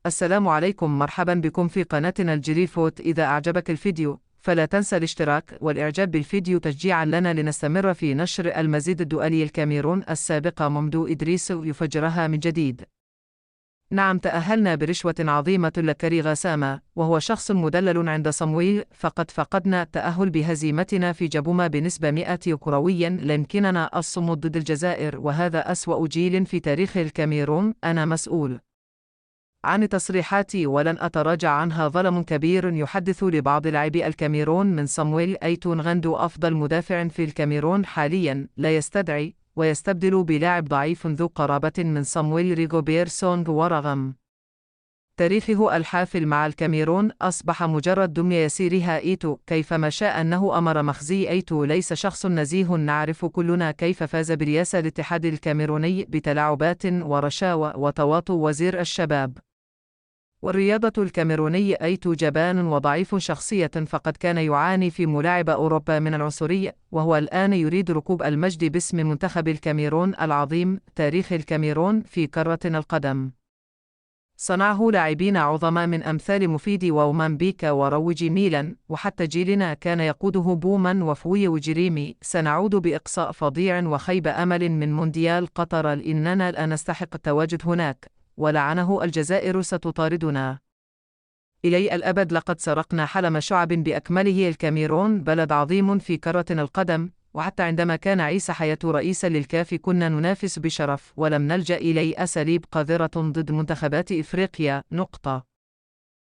السلام عليكم، مرحبا بكم في قناتنا الجيري فوت. إذا أعجبك الفيديو فلا تنسى الاشتراك والإعجاب بالفيديو تشجيعا لنا لنستمر في نشر المزيد. الدولي الكاميرون السابقة ممدو إدريس يفجرها من جديد. نعم، تأهلنا برشوة عظيمة لكري غسامة، وهو شخص مدلل عند صمويل. فقد فقدنا التأهل بهزيمتنا في جابوما بنسبة 100 كرويا. لا يمكننا الصمود ضد الجزائر، وهذا أسوأ جيل في تاريخ الكاميرون. أنا مسؤول عن تصريحاتي ولن أتراجع عنها. ظلم كبير يحدث لبعض لاعبي الكاميرون من صمويل أيتو نغاندو أفضل مدافع في الكاميرون حاليا، لا يستدعي ويستبدل بلاعب ضعيف ذو قرابة من صمويل ريغوبير سونغ. ورغم تاريخه الحافل مع الكاميرون، أصبح مجرد دمية يسيرها إيتو كيفما شاء. أنه أمر مخزي. أيتو ليس شخص نزيه. نعرف كلنا كيف فاز برئاسة الاتحاد الكاميروني بتلاعبات ورشاوى وتواطؤ وزير الشباب والرياضة الكاميروني. أيتو جبان وضعيف شخصية، فقد كان يعاني في ملاعب أوروبا من العنصرية، وهو الآن يريد ركوب المجد باسم منتخب الكاميرون العظيم. تاريخ الكاميرون في كرة القدم صنعه لاعبين عظماء من أمثال مفيدي وومامبيكا وروجي ميلان، وحتى جيلنا كان يقوده بومان وفوي وجريمي. سنعود بإقصاء فظيع وخيب أمل من مونديال قطر، لأننا لا نستحق التواجد هناك، ولعنه الجزائر ستطاردنا إلى الأبد. لقد سرقنا حلم شعب بأكمله. الكاميرون بلد عظيم في كرة القدم، وحتى عندما كان عيسى حياة رئيسا للكاف كنا ننافس بشرف، ولم نلجأ إلى أساليب قذرة ضد منتخبات إفريقيا.